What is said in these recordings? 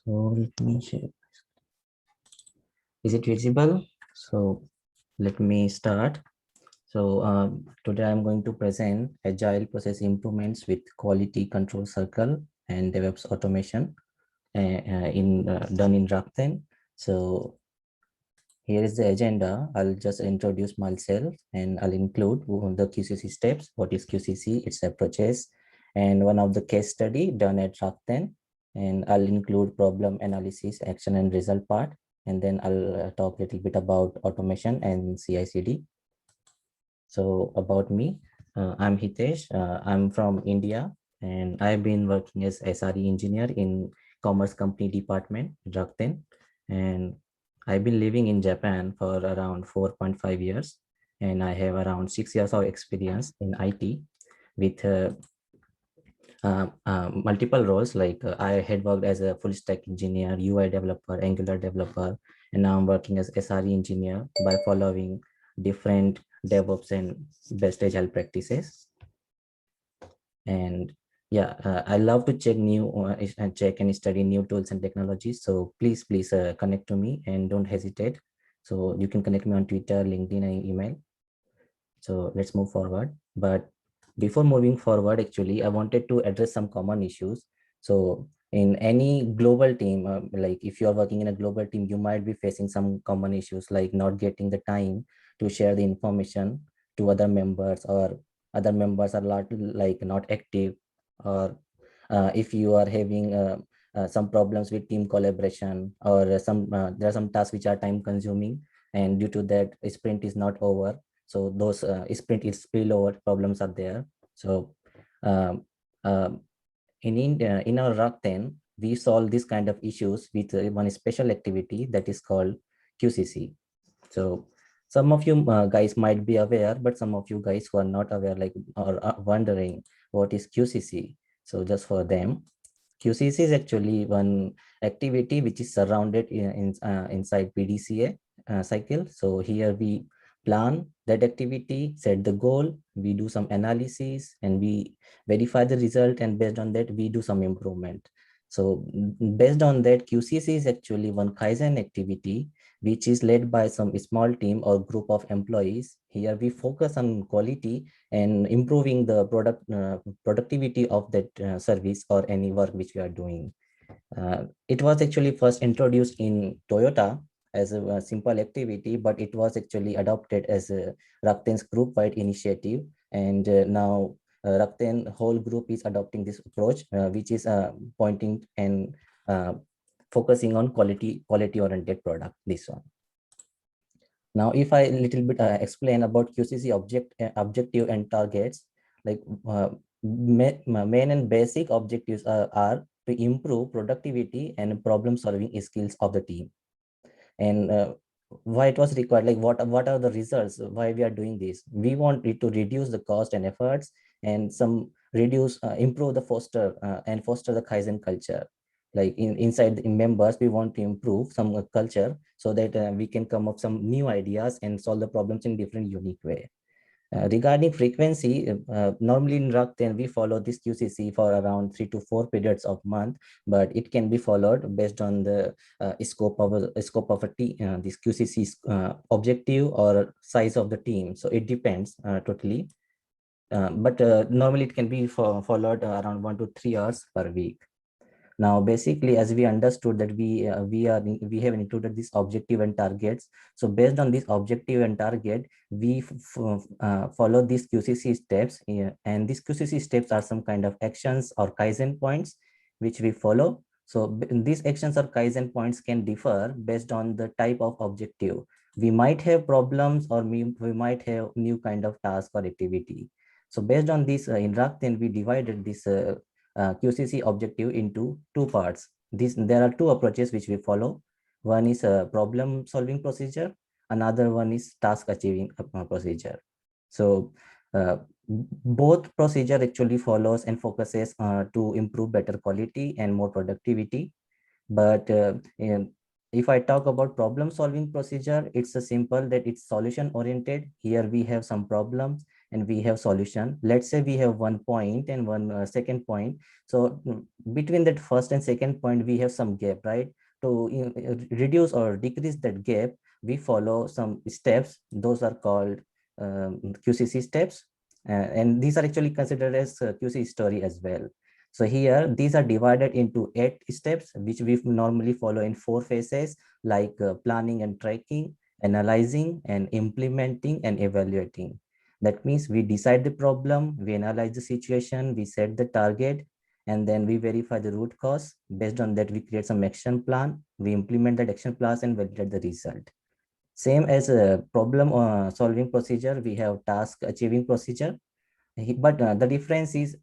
So let me share. Is it visible? So let me start. So today I'm going to present Agile process improvements with quality control circle and DevOps automation done in Rakuten. So here is the agenda. I'll just introduce myself and I'll include the QCC steps. What is QCC? It's a process and one of the case study done at Rakuten. And I'll include problem analysis, action and result part. And then I'll talk a little bit about automation and CI/CD. So about me, I'm Hitesh. I'm from India and I've been working as SRE engineer in commerce company department, Rakuten. And I've been living in Japan for around 4.5 years. And I have around 6 years of experience in IT with multiple roles. Like I had worked as a full stack engineer, UI developer, Angular developer, and now I'm working as SRE engineer by following different DevOps and best agile practices. And yeah, I love to check check and study new tools and technologies. So please connect to me and don't hesitate. So you can connect me on Twitter, LinkedIn, and email. So let's move forward. But before moving forward, actually, I wanted to address some common issues. So in any global team, like if you're working in a global team, you might be facing some common issues like not getting the time to share the information to other members, or other members are not active, or if you are having some problems with team collaboration, or there are some tasks which are time consuming, and due to that sprint is not over. So those sprint is spillover problems are there. So um, um, in our Rakuten, we solve this kind of issues with one special activity that is called QCC. So some of you guys might be aware, but some of you guys who are not aware, like, or are wondering what is QCC. So just for them, QCC is actually one activity which is surrounded inside PDCA cycle. So here we plan that activity, set the goal, we do some analysis, and we verify the result, and based on that we do some improvement. So based on that, QCC is actually one Kaizen activity which is led by some small team or group of employees. Here we focus on quality and improving the productivity of that service or any work which we are doing. It was actually first introduced in Toyota as a simple activity, but it was actually adopted as a Rakuten's group-wide initiative. And now Rakuten whole group is adopting this approach, which is pointing and focusing on quality-oriented product, this one. Now, if I little bit explain about QCC objective and targets, like main and basic objectives are to improve productivity and problem solving skills of the team. And why it was required, like what are the results, why we are doing this? We want it to reduce the cost and efforts, and some improve the foster the Kaizen culture. Like inside the members, we want to improve some culture so that we can come up some new ideas and solve the problems in different unique way. Regarding frequency, normally in Rakuten, we follow this QCC for around 3 to 4 periods of month, but it can be followed based on the scope of a team, this QCC objective or size of the team. So it depends totally. But normally it can be followed around 1 to 3 hours per week. Now, basically, as we understood that we have included this objective and targets. So based on this objective and target, we follow these QCC steps here, and these QCC steps are some kind of actions or Kaizen points which we follow. So these actions or Kaizen points can differ based on the type of objective. We might have problems, or we might have new kind of task or activity. So based on this, in Rakuten, we divided this QCC objective into two parts. There are two approaches which we follow. One is a problem solving procedure. Another one is task achieving procedure. So both procedure actually follows and focuses to improve better quality and more productivity. But if I talk about problem solving procedure, it's a simple that it's solution oriented. Here we have some problems and we have solution. Let's say we have one point and one second point. So between that first and second point, we have some gap, right? To reduce or decrease that gap, we follow some steps. Those are called QCC steps. And these are actually considered as QC story as well. So here, these are divided into 8 steps, which we normally follow in 4 phases, like planning and tracking, analyzing and implementing and evaluating. That means we decide the problem, we analyze the situation, we set the target, and then we verify the root cause. Based on that, we create some action plan, we implement that action plan and validate the result. Same as a problem solving procedure, we have task achieving procedure. But the difference is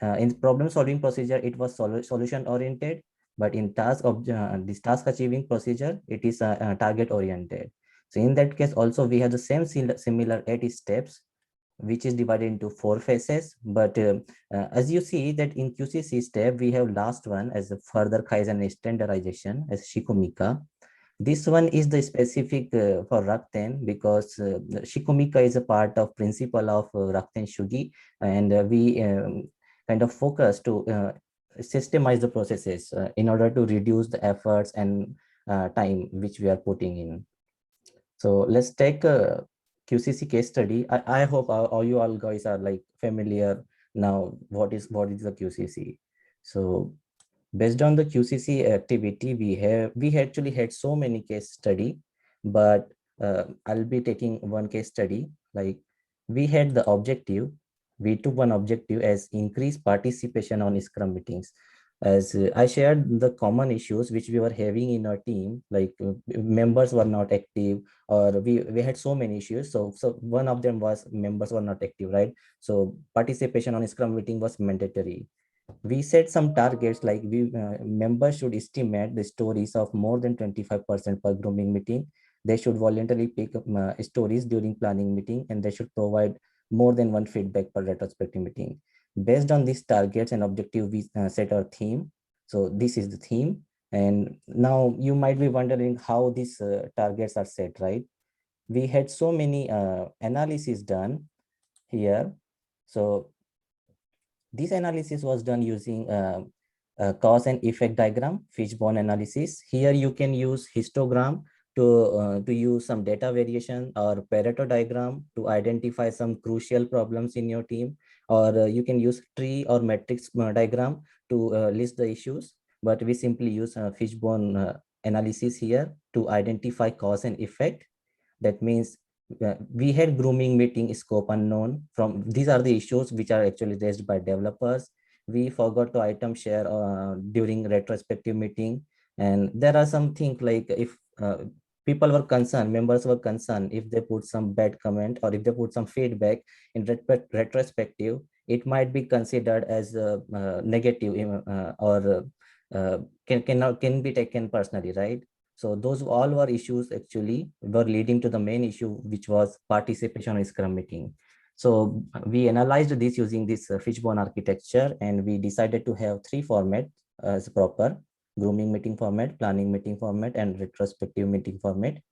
in problem solving procedure, it was solution oriented, but in this task achieving procedure, it is target oriented. So in that case, also we have the same similar 8 steps, which is divided into 4 phases. But as you see that in QCC step, we have last one as a further Kaizen standardization as Shikomika. This one is the specific for Rakuten, because Shikomika is a part of principle of Rakuten Shugi, and we kind of focus to systemize the processes in order to reduce the efforts and time which we are putting in. So let's take a QCC case study. I hope all you all guys are like familiar now what is the QCC. So based on the QCC activity, we actually had so many case study, but I'll be taking one case study. Like we had the objective, we took one objective as increase participation on Scrum meetings. As I shared the common issues which we were having in our team, like members were not active, or we had so many issues. So one of them was members were not active, right? So participation on Scrum meeting was mandatory. We set some targets, like we members should estimate the stories of more than 25% per grooming meeting. They should voluntarily pick up stories during planning meeting, and they should provide more than one feedback per retrospective meeting. Based on these targets and objective, we set our theme. So this is the theme. And now you might be wondering how these targets are set, right? We had so many analysis done here. So this analysis was done using a cause and effect diagram, fishbone analysis. Here you can use histogram to use some data variation, or Pareto diagram to identify some crucial problems in your team, or you can use tree or matrix diagram to list the issues. But we simply use fishbone analysis here to identify cause and effect. That means we had grooming meeting scope unknown. From these are the issues which are actually raised by developers. We forgot to item share during retrospective meeting, and there are some things like if people were concerned, members were concerned, if they put some bad comment or if they put some feedback in retrospective, it might be considered as negative, or can be taken personally, right? So those all were issues actually were leading to the main issue, which was participation in Scrum meeting. So we analyzed this using this fishbone architecture, and we decided to have 3 formats as proper: grooming meeting format, planning meeting format, and retrospective meeting format.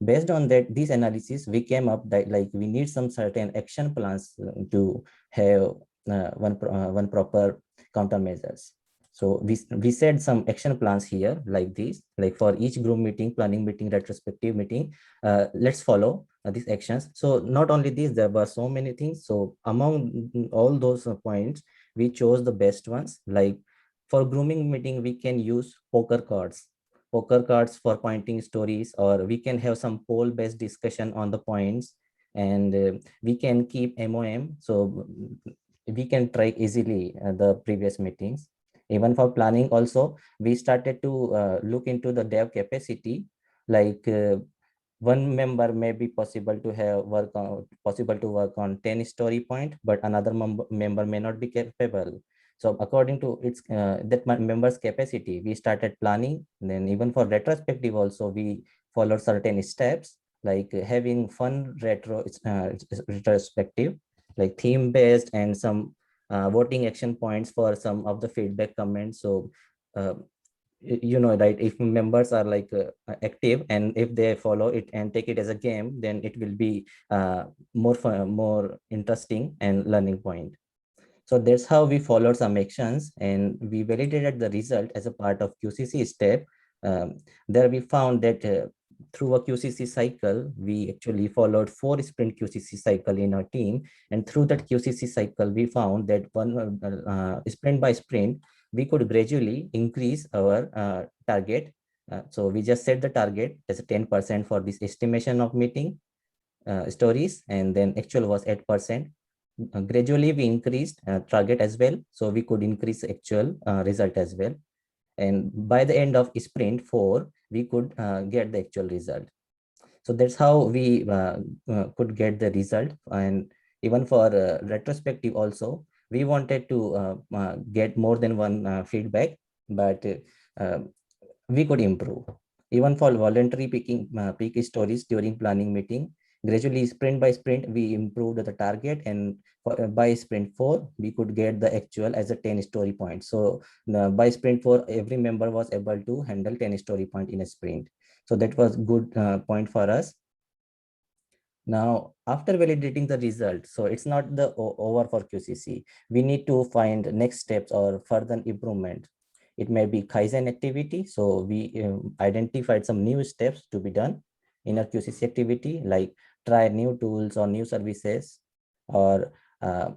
Based on that, this analysis, we came up that like we need some certain action plans to have one proper countermeasures. So we set some action plans here like this, like for each group meeting, planning meeting, retrospective meeting. Let's follow these actions. So not only this, there were so many things. So among all those points, we chose the best ones. Like for grooming meeting, we can use poker cards for pointing stories, or we can have some poll based discussion on the points, and we can keep MOM. So we can track easily the previous meetings. Even for planning also, we started to look into the dev capacity, like one member may be possible to work on 10 story point, but another member may not be capable. So according to its that member's capacity, we started planning. And then even for retrospective also, we followed certain steps, like having fun retrospective, like theme based, and some voting action points for some of the feedback comments. So right, if members are like active, and if they follow it and take it as a game, then it will be more fun, more interesting and learning point. So that's how we followed some actions, and we validated the result as a part of QCC step. Um, there we found that through a QCC cycle, we actually followed 4 sprint QCC cycle in our team. And through that QCC cycle, we found that one sprint by sprint, we could gradually increase our target. So we just set the target as a 10% for this estimation of meeting stories, and then actual was 8%. Gradually we increased target as well, so we could increase actual result as well. And by the end of sprint 4, we could get the actual result. So that's how we could get the result. And even for retrospective also, we wanted to get more than one feedback, but we could improve. Even for voluntary peak stories during planning meeting, gradually sprint by sprint, we improved the target, and by sprint 4, we could get the actual as a 10 story point. So by sprint 4, every member was able to handle 10 story point in a sprint. So that was good point for us. Now, after validating the result, so it's not the over for QCC. We need to find next steps or further improvement. It may be Kaizen activity. So we identified some new steps to be done in our QCC activity, like try new tools or new services, or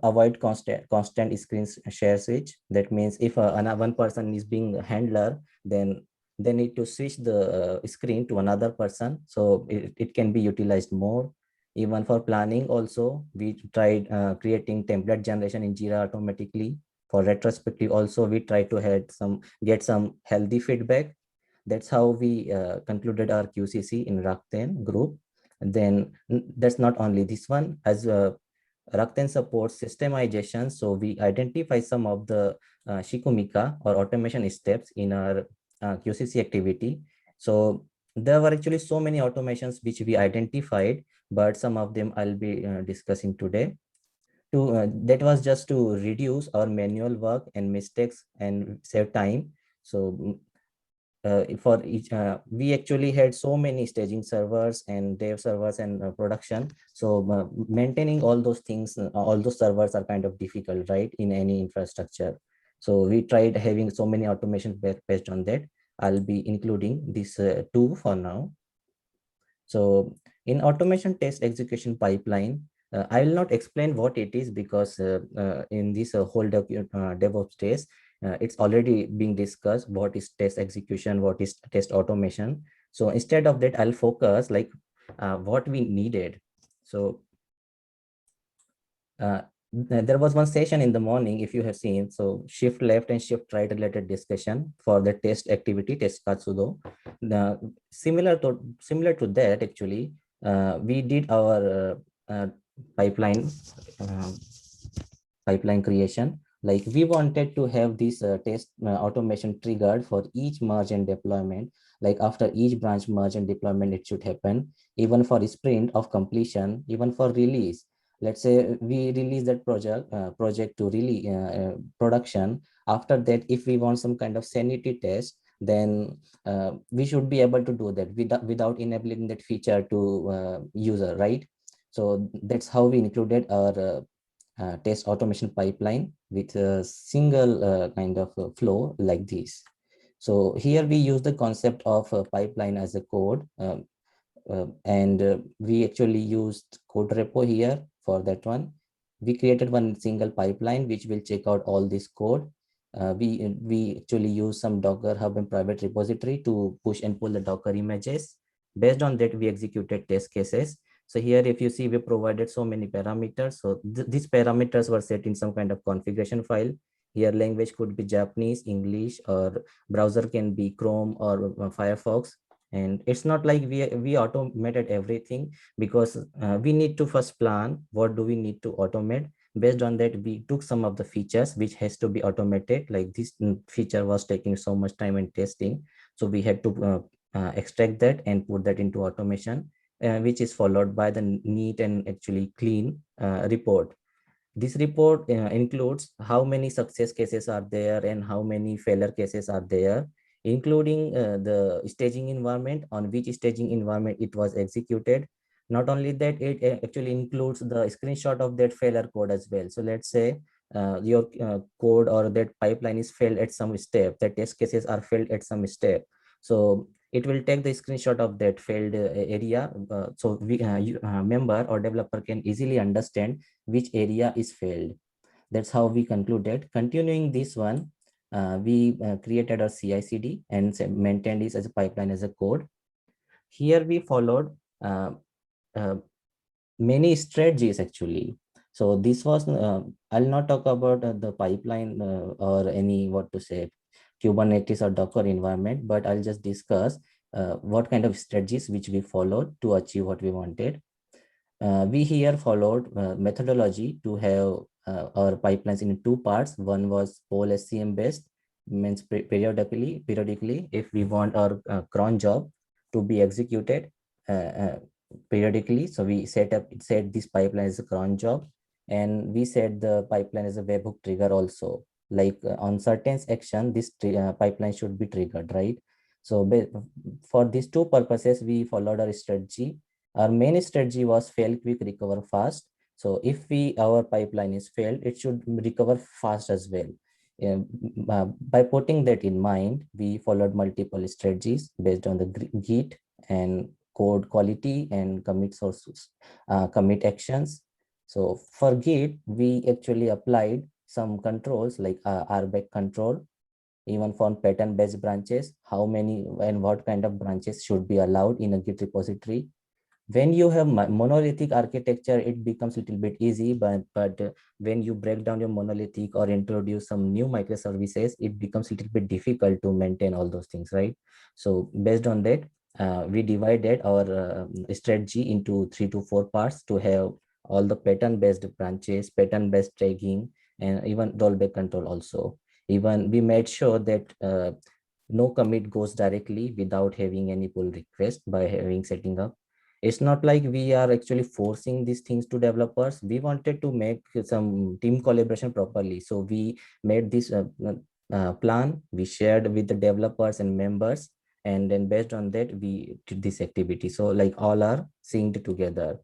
avoid constant screen share switch. That means if one person is being a handler, then they need to switch the screen to another person, so it can be utilized more. Even for planning also, we tried creating template generation in Jira automatically. For retrospective also, we try to get some healthy feedback. That's how we concluded our QCC in Rakuten group. And then that's not only this one, as Rakuten supports systemization. So we identify some of the Shikumika or automation steps in our QCC activity. So there were actually so many automations which we identified, but some of them I'll be discussing today. That was just to reduce our manual work and mistakes and save time. So for each, we actually had so many staging servers and dev servers and production. So maintaining all those things, all those servers are kind of difficult, right, in any infrastructure. So we tried having so many automations based on that. I'll be including this two for now. So in automation test execution pipeline, I will not explain what it is, because in this whole DevOps days, it's already being discussed what is test execution, what is test automation. So instead of that, I'll focus like what we needed. So there was one session in the morning, if you have seen, so shift left and shift right related discussion for the test activity, test katsudo. Similar to that, actually, we did our pipeline uh, pipeline creation. Like we wanted to have this test automation triggered for each merge and deployment. Like after each branch merge and deployment, it should happen. Even for sprint of completion, even for release. Let's say we release that project to really production. After that, if we want some kind of sanity test, then we should be able to do that without enabling that feature to user, right? So that's how we included our test automation pipeline with a single kind of flow like this. So here we use the concept of a pipeline as a code, and we actually used code repo here for that one. We created one single pipeline which will check out all this code. We actually use some Docker Hub and private repository to push and pull the Docker images. Based on that, we executed test cases. So here, if you see, we provided so many parameters. So these parameters were set in some kind of configuration file. Here, language could be Japanese, English, or browser can be Chrome or Firefox. And it's not like we automated everything, because we need to first plan what do we need to automate. Based on that, we took some of the features which has to be automated, like this feature was taking so much time in testing, so we had to extract that and put that into automation, which is followed by the neat and actually clean report. This report includes how many success cases are there and how many failure cases are there. including the staging environment, on which staging environment it was executed. Not only that, it actually includes the screenshot of that failure code as well. So let's say your code or that pipeline is failed at some step, the test cases are failed at some step. So it will take the screenshot of that failed area. So we member or developer can easily understand which area is failed. That's how we concluded. Continuing this one, we created a CI/CD and maintained this as a pipeline as a code. Here we followed uh, many strategies actually. So this was, I'll not talk about the pipeline or any, what to say, Kubernetes or Docker environment, but I'll just discuss what kind of strategies which we followed to achieve what we wanted. We here followed methodology to have our pipelines in two parts. One was poll SCM based, means periodically, if we want our cron job to be executed periodically. So we set this pipeline as a cron job, and we set the pipeline as a webhook trigger also. Like on certain action, this pipeline should be triggered, right? So for these two purposes, we followed our strategy. Our main strategy was fail quick, recover fast. So if our pipeline is failed, it should recover fast as well. By putting that in mind, we followed multiple strategies based on the Git and code quality and commit sources, commit actions. So for Git, we actually applied some controls like RBAC control, even for pattern-based branches, how many and what kind of branches should be allowed in a Git repository. When you have monolithic architecture, it becomes a little bit easy, but when you break down your monolithic or introduce some new microservices, it becomes a little bit difficult to maintain all those things, right? So based on that, we divided our strategy into 3 to 4 parts to have all the pattern based branches, pattern based tagging, and even rollback control also. Even we made sure that no commit goes directly without having any pull request by having setting up. It's not like we are actually forcing these things to developers. We wanted to make some team collaboration properly. So we made this plan, we shared with the developers and members, and then based on that, we did this activity. So like all are synced together.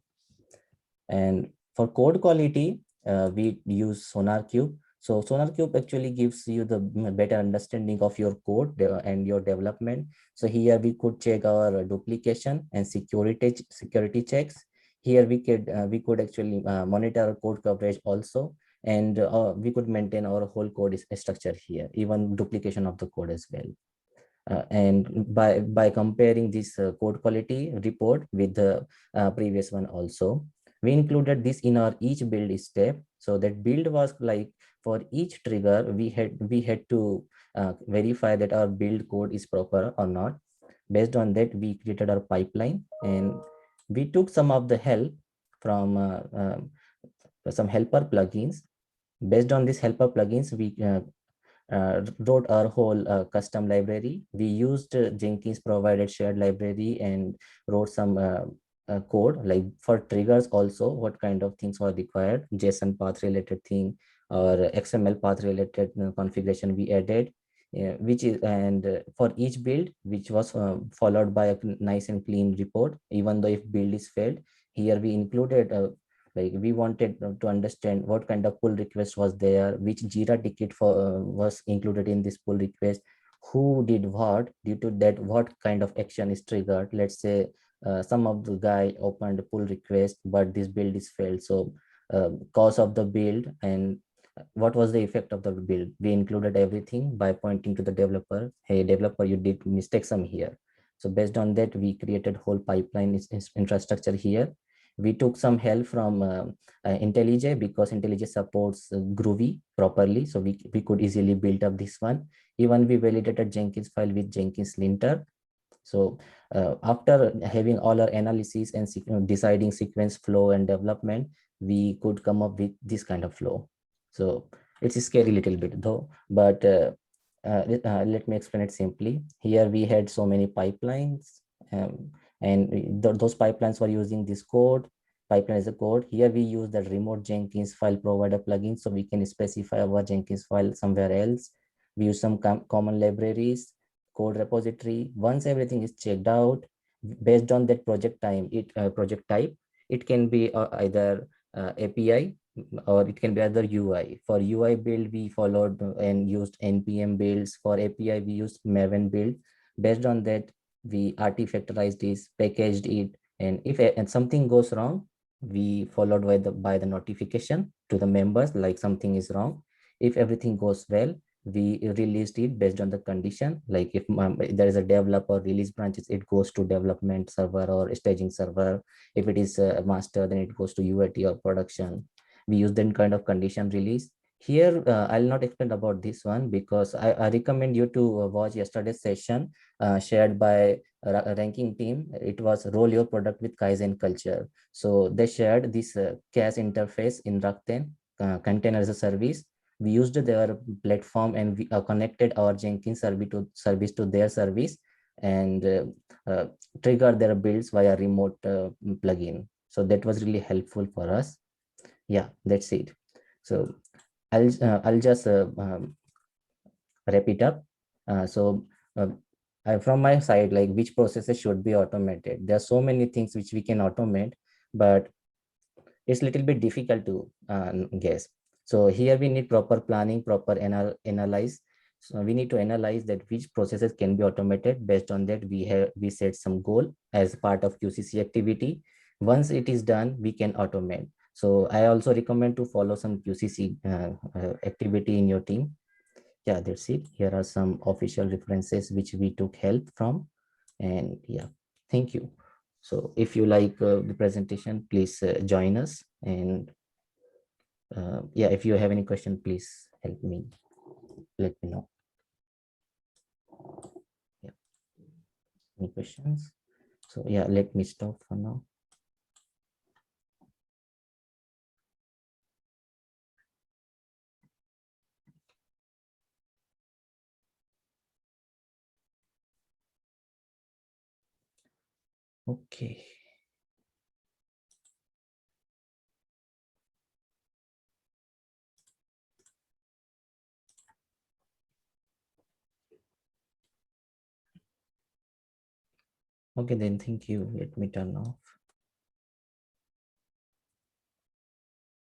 And for code quality, we use SonarQube. So SonarQube actually gives you the better understanding of your code and your development. So here we could check our duplication and security checks. Here we could actually monitor our code coverage also, and we could maintain our whole code structure here, even duplication of the code as well. And by comparing this code quality report with the previous one also, we included this in our each build step. So that build was like, for each trigger we had to verify that our build code is proper or not. Based on that, we created our pipeline, and we took some of the help from some helper plugins. Based on these helper plugins, we wrote our whole custom library. We used Jenkins provided shared library and wrote some code like for triggers also, what kind of things were required, JSON path related thing or XML path related configuration we added, which is, and for each build, which was followed by a nice and clean report. Even though if build is failed, here we included like we wanted to understand what kind of pull request was there, which Jira ticket for was included in this pull request, who did what, due to that what kind of action is triggered. Let's say some of the guy opened a pull request, but this build is failed. So cause of the build and what was the effect of the build. We included everything by pointing to the developer. Hey developer, you did mistake some here. So based on that, we created whole pipeline infrastructure here. We took some help from IntelliJ, because IntelliJ supports Groovy properly. So we could easily build up this one. Even we validated Jenkins file with Jenkins linter. So after having all our analysis and deciding sequence flow and development, we could come up with this kind of flow. So it's scary a little bit though, but let me explain it simply. Here we had so many pipelines, and those pipelines were using this code, pipeline as a code. Here we use the remote Jenkins file provider plugin, so we can specify our Jenkins file somewhere else. We use some common libraries, code repository. Once everything is checked out, based on that project type, it can be either API or it can be other UI. For UI build, we followed and used NPM builds. For API, we used Maven build. Based on that, we artifactorized this, packaged it, and if something goes wrong, we followed by the notification to the members like something is wrong. If everything goes well, we released it based on the condition. Like if there is a developer release branches, it goes to development server or staging server. If it is a master, then it goes to UAT or production. We use that kind of condition release. Here, I'll not explain about this one because I recommend you to watch yesterday's session shared by ranking team. It was roll your product with Kaizen culture. So they shared this CAS interface in Rakuten, container as a service. We used their platform and we connected our Jenkins service to their service and trigger their builds via remote plugin. So that was really helpful for us. Yeah, that's it. So I'll just wrap it up. So from my side, like which processes should be automated? There are so many things which we can automate, but it's a little bit difficult to guess. So here we need proper planning, proper analyze. So we need to analyze that which processes can be automated. Based on that, we set some goal as part of QCC activity. Once it is done, we can automate. So I also recommend to follow some QCC activity in your team. Yeah, that's it. Here are some official references which we took help from. And yeah, thank you. So if you like the presentation, please join us. And yeah, if you have any question, please help me, let me know. Yeah, any questions? So yeah, let me stop for now. Okay. Okay, then thank you. Let me turn off.